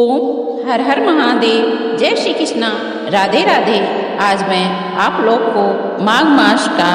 ओम हर हर महादेव। जय श्री कृष्णा, राधे राधे। आज मैं आप लोग को माघ मास का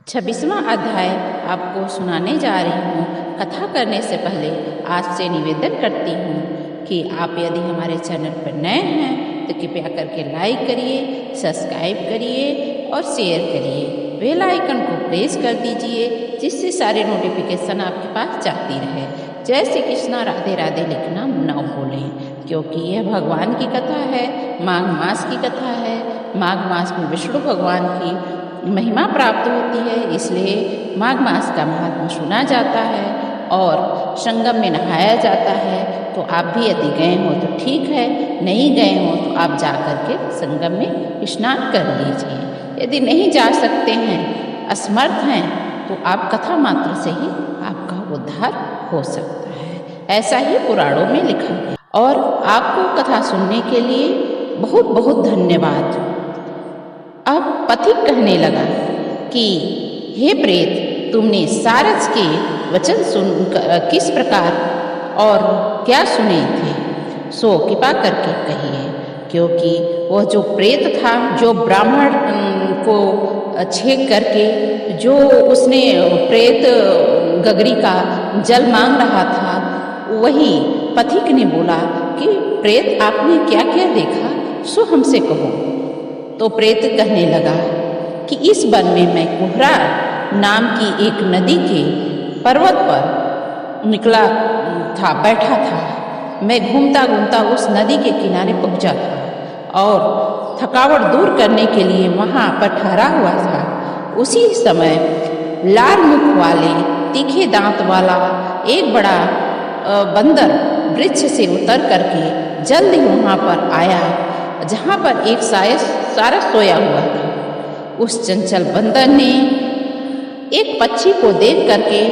26वां अध्याय आपको सुनाने जा रही हूँ। कथा करने से पहले आपसे निवेदन करती हूँ कि आप यदि हमारे चैनल पर नए हैं तो कृपया करके लाइक करिए, सब्सक्राइब करिए और शेयर करिए। बेल आइकन को प्रेस कर दीजिए जिससे सारे नोटिफिकेशन आपके पास जाती रहे। जय श्री कृष्णा, राधे राधे लिखना न भूलें, क्योंकि यह भगवान की कथा है, माघ मास की कथा है। माघ मास में विष्णु भगवान की महिमा प्राप्त होती है, इसलिए माघ मास का महात्मा सुना जाता है और संगम में नहाया जाता है। तो आप भी यदि गए हो तो ठीक है, नहीं गए हो तो आप जा कर के संगम में स्नान कर लीजिए। यदि नहीं जा सकते हैं, असमर्थ हैं, तो आप कथा मात्र से ही आपका उद्धार हो सकता है। ऐसा ही पुराणों में लिखा है। और आपको कथा सुनने के लिए बहुत बहुत धन्यवाद। अब पथिक कहने लगा कि हे प्रेत, तुमने सारस के वचन सुन किस प्रकार और क्या सुने थे, सो कृपा करके कहिए। क्योंकि वह जो प्रेत था, जो ब्राह्मण को छेक करके जो उसने प्रेत गगरी का जल मांग रहा था, वही पथिक ने बोला कि प्रेत आपने क्या क्या देखा, सो हमसे कहो। तो प्रेत कहने लगा कि इस वन में मैं कोहरा नाम की एक नदी के पर्वत पर निकला था, बैठा था। मैं घूमता घूमता उस नदी के किनारे पहुंचा था और थकावट दूर करने के लिए वहां पर ठहरा हुआ था। उसी समय लाल मुख वाले तीखे दांत वाला एक बड़ा बंदर वृक्ष से उतर करके जल्दी वहाँ पर आया जहाँ पर एक सारस सोया हुआ था। उस चंचल बंदर ने एक पक्षी को देख करके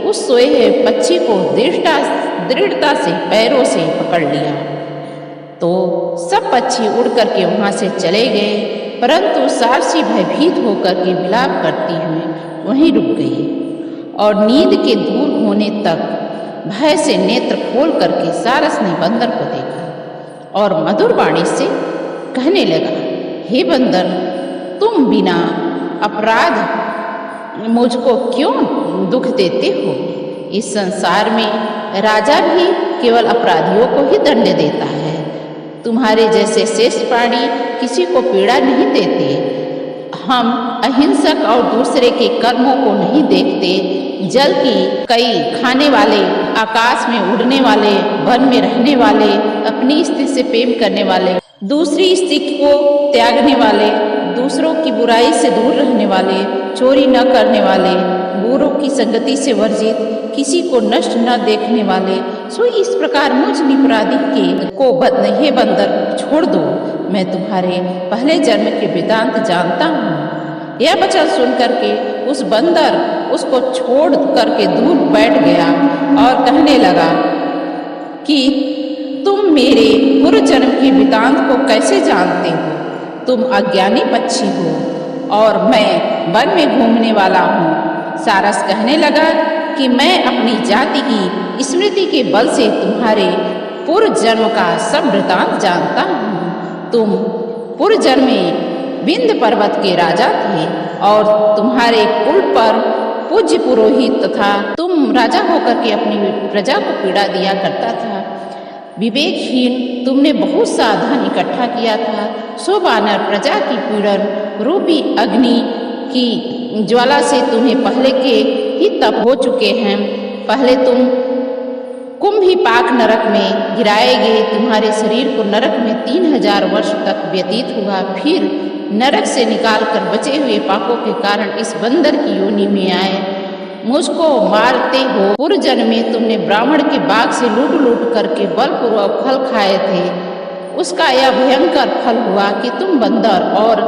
उस सोए हुए पक्षी को दृढ़ता से पैरों से पकड़ लिया। तो सब पक्षी उड़ करके वहाँ से चले गए, परंतु सारसी भयभीत होकर के विलाप करती हुई वहीं रुक गई। और नींद के दूर होने तक भय से नेत्र खोल करके सारस ने बंदर को देखा और मधुर वाणी से कहने लगा, हे बंदर, तुम बिना अपराध मुझको क्यों दुख देते हो? इस संसार में राजा भी केवल अपराधियों को ही दंड देता है। तुम्हारे जैसे श्रेष्ठ प्राणी किसी को पीड़ा नहीं देते। हम अहिंसक और दूसरे के कर्मों को नहीं देखते। जल की कई खाने वाले, आकाश में उड़ने वाले, वन में रहने वाले, अपनी स्त्री से प्रेम करने वाले, दूसरी स्त्री को त्यागने वाले, दूसरों की बुराई से दूर रहने वाले, चोरी न करने वाले, बुरों की संगति से वर्जित, किसी को नष्ट न देखने वाले, सो इस प्रकार मुझ निपराधी को हे बंदर छोड़ दो। मैं तुम्हारे पहले जन्म के वृतांत जानता हूँ। यह वचन सुन करके उस बंदर उसको छोड़ करके दूर बैठ गया और कहने लगा कि तुम मेरे पूर्व जन्म के वृतांत को कैसे जानते हो? तुम अज्ञानी पक्षी हो और मैं वन में घूमने वाला हूँ। सारस कहने लगा कि मैं अपनी जाति की स्मृति के बल से तुम्हारे पूर्व जन्म का सब वृतांत जानता हूँ। तुम पूर्व जन्म में विंध्य पर्वत के राजा थे और तुम्हारे कुल पर पूज्य पुरोहित तथा तुम राजा होकर के अपनी प्रजा को पीड़ा दिया करता था। विवेकहीन तुमने बहुत सा धन इकट्ठा किया था, सो वानर प्रजा की पीड़न रूपी अग्नि की ज्वाला से तुम्हें पहले के ही तप हो चुके हैं। पहले तुम कुंभीपाक नरक में गिराए गए, तुम्हारे शरीर को नरक में 3000 वर्ष तक व्यतीत हुआ। फिर नरक से निकालकर बचे हुए पापों के कारण इस बंदर की योनि में आए, मुझको मारते हो। पूर्व जन्म में तुमने ब्राह्मण के बाग से लूट करके बलपूर्वक फल खाए थे। उसका यह भयंकर फल हुआ कि तुम बंदर और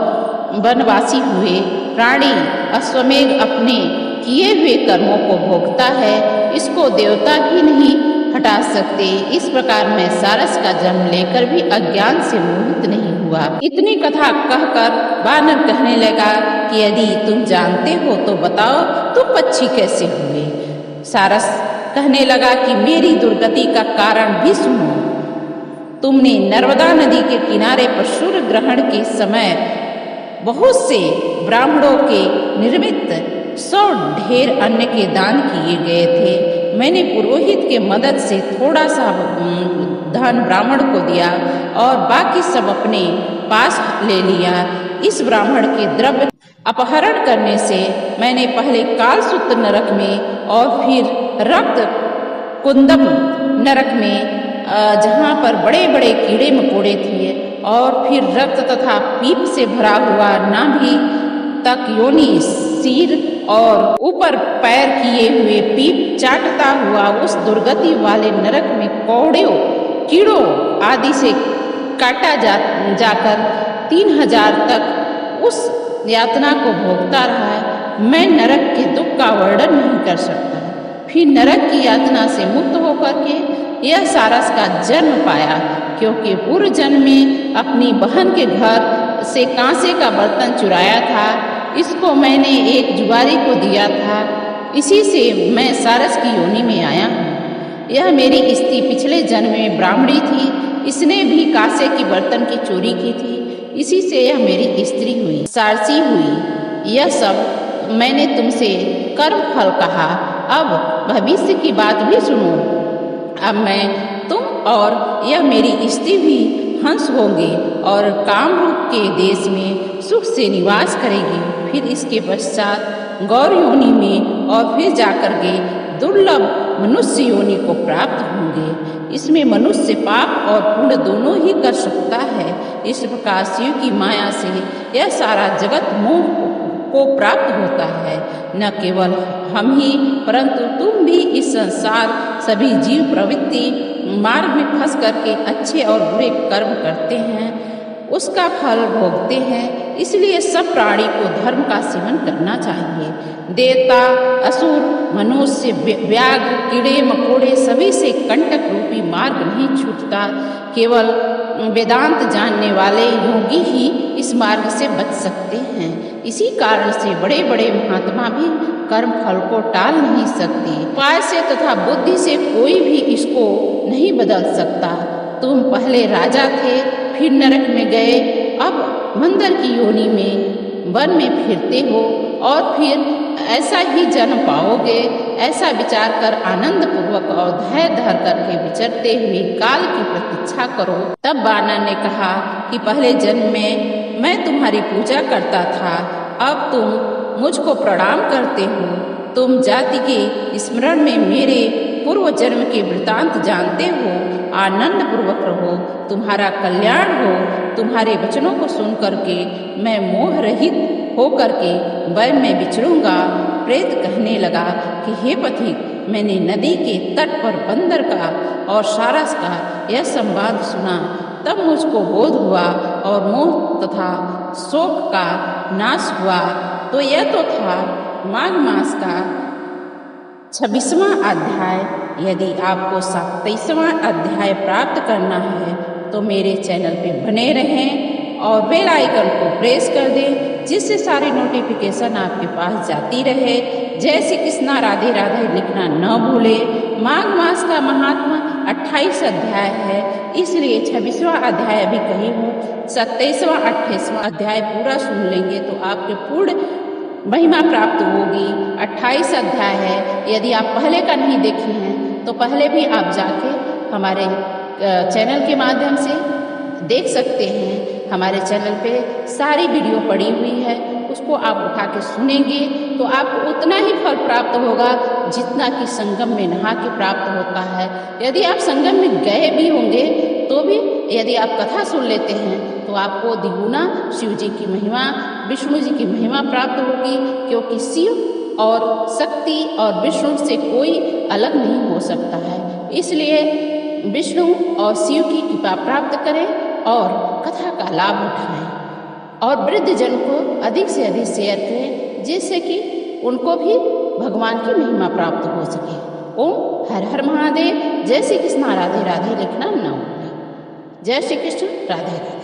वनवासी हुए। प्राणी अश्वमेघ अपने किए हुए कर्मों को भोगता है, इसको देवता भी नहीं हटा सकते। इस प्रकार मैं सारस का जन्म लेकर भी अज्ञान से मोहित नहीं हुआ। इतनी कथा कहकर वानर कहने लगा कि यदि तुम जानते हो तो बताओ, तुम पक्षी कैसे हुए? सारस कहने लगा कि मेरी दुर्गति का कारण भी सुनो। तुमने नर्मदा नदी के किनारे पर सूर्य ग्रहण के समय बहुत से ब्राह्मणों के निर्मित 100 ढेर अन्न के दान किए गए थे। मैंने पुरोहित के मदद से थोड़ा सा धन ब्राह्मण को दिया और बाकी सब अपने पास ले लिया। इस ब्राह्मण के द्रव्य अपहरण करने से मैंने पहले कालसूत्र नरक में और फिर रक्त कुंदम नरक में, जहाँ पर बड़े बड़े कीड़े मकोड़े थे, और फिर रक्त तथा पीप से भरा हुआ नाभि तक योनि, सिर और ऊपर पैर किए हुए पीप चाटता हुआ उस दुर्गति वाले नरक में कौड़ियों, कीड़ों आदि से काटा जाकर 3000 तक उस यातना को भोगता रहा। मैं नरक के दुख का वर्णन नहीं कर सकता। फिर नरक की यातना से मुक्त होकर के यह सारस का जन्म पाया, क्योंकि पूर्व जन्म में अपनी बहन के घर से कांसे का बर्तन चुराया था। इसको मैंने एक जुआरी को दिया था। इसी से मैं सारस की योनि में आया हूँ। यह मेरी स्त्री पिछले जन्म में ब्राह्मणी थी। इसने भी कांसे की बर्तन की चोरी की थी। इसी से यह मेरी स्त्री हुई, सारसी हुई। यह सब मैंने तुमसे कर्म फल कहा। अब भविष्य की बात भी सुनो। अब मैं, तुम और यह मेरी स्त्री भी हंस होंगे और कामरूप के देश में सुख से निवास करेंगे। फिर इसके पश्चात गौर योनि में और फिर जाकर के दुर्लभ मनुष्य योनि को प्राप्त होंगे। इसमें मनुष्य पाप और पुण्य दोनों ही कर सकता है। इस प्रकार शिव की माया से यह सारा जगत मोह को प्राप्त होता है। न केवल हम ही, परंतु तुम भी इस संसार सभी जीव प्रवृत्ति मार्ग में फंस करके अच्छे और बुरे कर्म करते हैं, उसका फल भोगते हैं। इसलिए सब प्राणी को धर्म का सेवन करना चाहिए। देवता, असुर, मनुष्य, व्याघ्र, कीड़े मकोड़े सभी से कंटक रूपी मार्ग नहीं छूटता। केवल वेदांत जानने वाले योगी ही इस मार्ग से बच सकते हैं। इसी कारण से बड़े बड़े महात्मा भी कर्म फल को टाल नहीं सकते। उपाय से तथा बुद्धि से कोई भी इसको नहीं बदल सकता। तुम पहले राजा थे, फिर नरक में गए, अब मंदर की योनि में वन में फिरते हो और फिर ऐसा ही जन्म पाओगे। ऐसा विचार कर आनंद पूर्वक और धैर्य धर करके विचरते हुए काल की प्रतीक्षा करो। तब वानर ने कहा कि पहले जन्म में मैं तुम्हारी पूजा करता था, अब तुम मुझको प्रणाम करते हो। तुम जाति के स्मरण में मेरे पूर्व जन्म के वृतांत जानते हो। आनंद पूर्वक रहो, तुम्हारा कल्याण हो। तुम्हारे वचनों को सुन करके मैं मोह रहित होकर के वन में विचरूंगा। प्रेत कहने लगा कि हे पथिक, मैंने नदी के तट पर बंदर का और सारस का यह संवाद सुना। तब मुझको बोध हुआ और मोह तथा शोक का नाश हुआ। तो यह तो था माघ मास का 26वां अध्याय। यदि आपको 27वां अध्याय प्राप्त करना है तो मेरे चैनल पे बने रहें और बेल आइकन को प्रेस कर दें, जिससे सारी नोटिफिकेशन आपके पास जाती रहे। जय श्री कृष्णा, राधे राधे लिखना न भूलें। माघ मास का महात्मा 28 अध्याय है, इसलिए 26वां अध्याय अभी कही हूँ। 27वां 28वां अध्याय पूरा सुन लेंगे तो आपके पूर्ण महिमा प्राप्त होगी। 28 अध्याय है। यदि आप पहले का नहीं देखे हैं तो पहले भी आप जाके हमारे चैनल के माध्यम से देख सकते हैं। हमारे चैनल पे सारी वीडियो पड़ी हुई है, उसको आप उठा के सुनेंगे तो आपको उतना ही फल प्राप्त होगा जितना कि संगम में नहा के प्राप्त होता है। यदि आप संगम में गए भी होंगे तो भी यदि आप कथा सुन लेते हैं तो आपको द्विगुना शिव जी की महिमा, विष्णु जी की महिमा प्राप्त होगी, क्योंकि शिव और शक्ति और विष्णु से कोई अलग नहीं हो सकता है। इसलिए विष्णु और शिव की कृपा प्राप्त करें और कथा का लाभ उठाएं और वृद्ध जन को अधिक से अधिक शेयर करें, जिससे कि उनको भी भगवान की महिमा प्राप्त हो सके। ओम हर हर महादेव। जय श्री कृष्ण, राधे राधे लिखना न भूलें। जय श्री कृष्ण, राधे राधे।